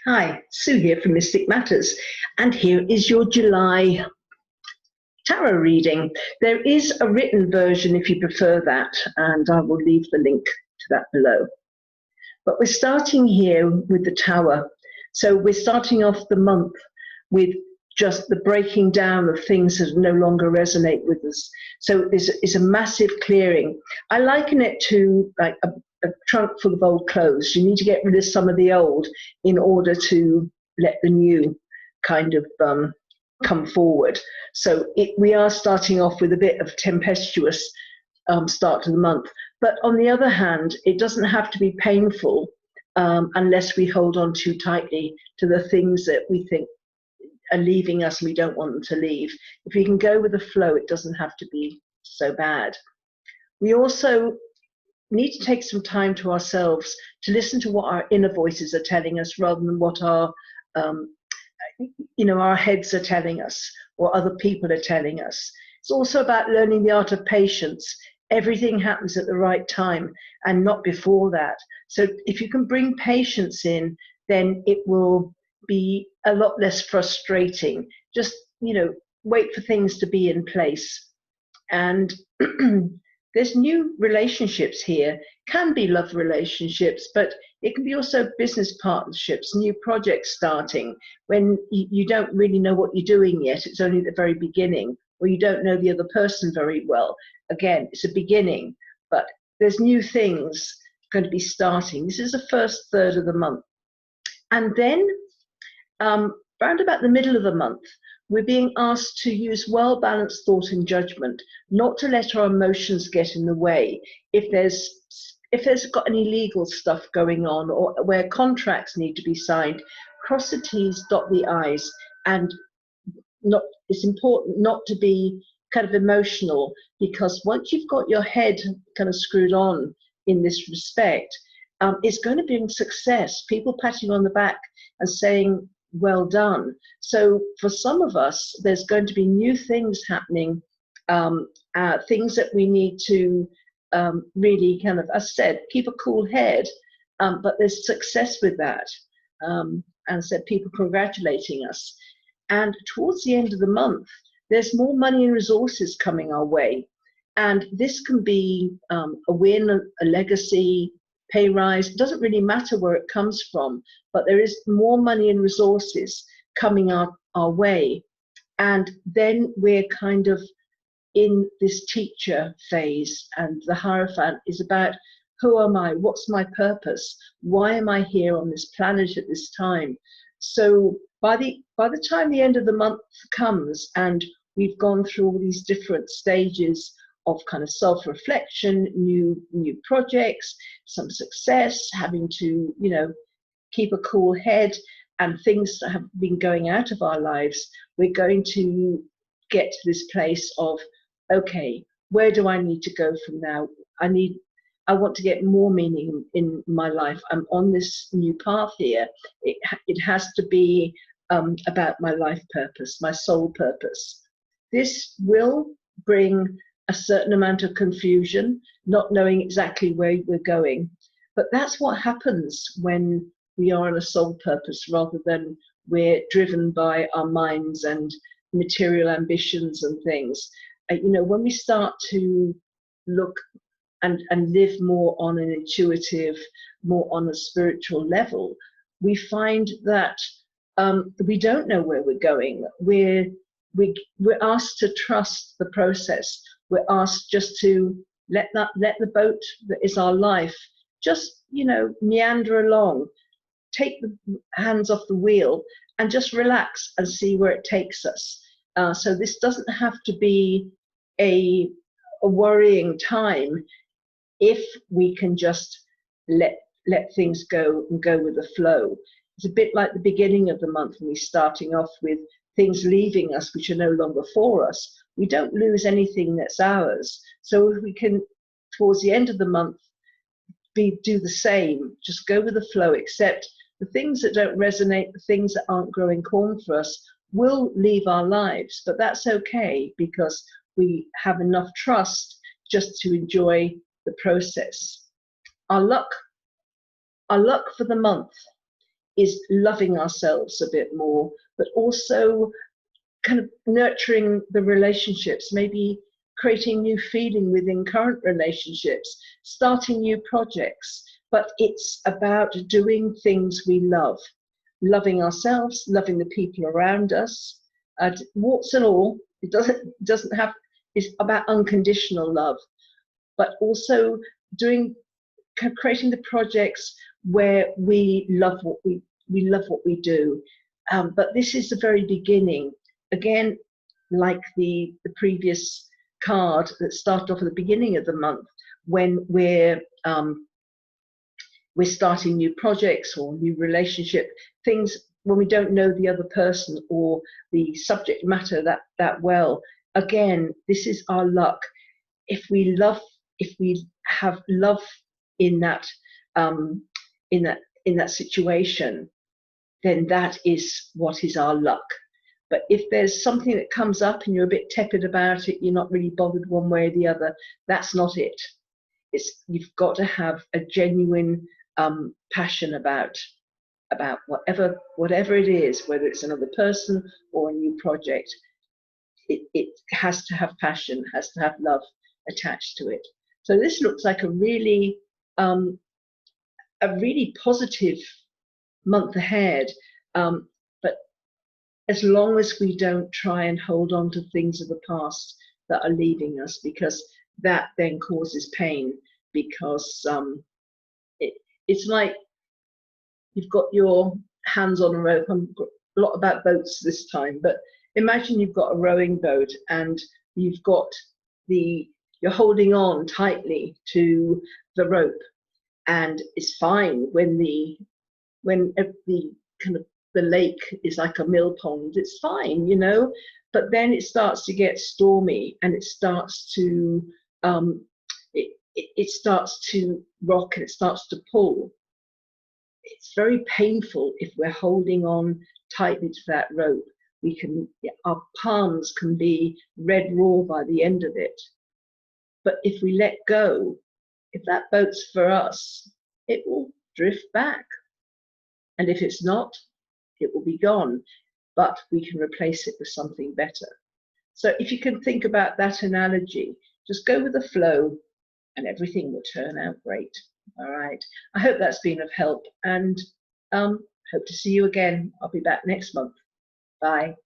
Hi, Sue here from Mystic Matters, and here is your July tarot reading. There is a written version if you prefer that, and I will leave the link to that below. But we're starting here with the Tower. So we're starting off the month with just the breaking down of things that no longer resonate with us. So it's a massive clearing. I liken it to like a trunk full of old clothes. You need to get rid of some of the old in order to let the new kind of come forward. So we are starting off with a bit of tempestuous start to the month. But on the other hand, it doesn't have to be painful unless we hold on too tightly to the things that we think are leaving us and we don't want them to leave. If we can go with the flow, it doesn't have to be so bad. We also need to take some time to ourselves to listen to what our inner voices are telling us rather than what our heads are telling us or other people are telling us. It's also about learning the art of patience. Everything happens at the right time and not before that. So if you can bring patience in, then it will be a lot less frustrating. Just, wait for things to be in place. And there's new relationships here, can be love relationships, but it can be also business partnerships, new projects starting when you don't really know what you're doing yet. It's only the very beginning, or you don't know the other person very well. Again, it's a beginning, but there's new things going to be starting. This is the first third of the month. And then round about the middle of the month, we're being asked to use well-balanced thought and judgment, not to let our emotions get in the way. If there's got any legal stuff going on or where contracts need to be signed, cross the T's, dot the I's, and it's important not to be kind of emotional, because once you've got your head kind of screwed on in this respect, it's going to bring success, people patting on the back and saying, well done. So for some of us, there's going to be new things happening, things that we need to really kind of, as I said, keep a cool head, but there's success with that. And said people congratulating us. And towards the end of the month, there's more money and resources coming our way. And this can be a win, a legacy, pay rise. It doesn't really matter where it comes from, but there is more money and resources coming our way. And then we're kind of in this teacher phase, and the Hierophant is about, who am I? What's my purpose? Why am I here on this planet at this time? So by the time the end of the month comes and we've gone through all these different stages of kind of self-reflection, new projects, some success, having to, keep a cool head, and things that have been going out of our lives, we're going to get to this place of, okay, where do I need to go from now? I want to get more meaning in my life. I'm on this new path here. It has to be about my life purpose, my soul purpose. This will bring a certain amount of confusion, not knowing exactly where we're going. But that's what happens when we are on a soul purpose rather than we're driven by our minds and material ambitions and things. When we start to look and live more on an intuitive, more on a spiritual level, we find that we don't know where we're going. We're asked to trust the process. We're asked just to let the boat that is our life just, meander along, take the hands off the wheel and just relax and see where it takes us. So this doesn't have to be a worrying time if we can just let things go and go with the flow. It's a bit like the beginning of the month when we're starting off with things leaving us which are no longer for us. We don't lose anything that's ours. So if we can, towards the end of the month, do the same, just go with the flow, except the things that don't resonate, the things that aren't growing corn for us will leave our lives, but that's okay because we have enough trust just to enjoy the process. Our luck for the month is loving ourselves a bit more, but also kind of nurturing the relationships, maybe creating new feeling within current relationships, starting new projects. But it's about doing things we love, loving ourselves, loving the people around us, warts and all. It doesn't have, it's about unconditional love, but also creating the projects where we love what we do. But this is the very beginning. Again, like the previous card that started off at the beginning of the month, when we're starting new projects or new relationship things, when we don't know the other person or the subject matter that well. Again, this is our luck. If we have love in that situation, then that is what is our luck. But if there's something that comes up and you're a bit tepid about it, you're not really bothered one way or the other, that's not it. You've got to have a genuine passion about whatever it is, whether it's another person or a new project. It has to have passion, has to have love attached to it. So this looks like a really positive month ahead. But as long as we don't try and hold on to things of the past that are leaving us, because that then causes pain, because it's like you've got your hands on a rope. I'm a lot about boats this time, but imagine you've got a rowing boat and you've got you're holding on tightly to the rope, and it's fine when the kind of the lake is like a mill pond. It's fine, but then it starts to get stormy, and it starts to it starts to rock, and it starts to pull. It's very painful if we're holding on tightly to that rope. Our palms can be red raw by the end of it. But if we let go, if that boat's for us, it will drift back. And if it's not, it will be gone. But we can replace it with something better. So if you can think about that analogy, just go with the flow and everything will turn out great. All right. I hope that's been of help, and hope to see you again. I'll be back next month. Bye.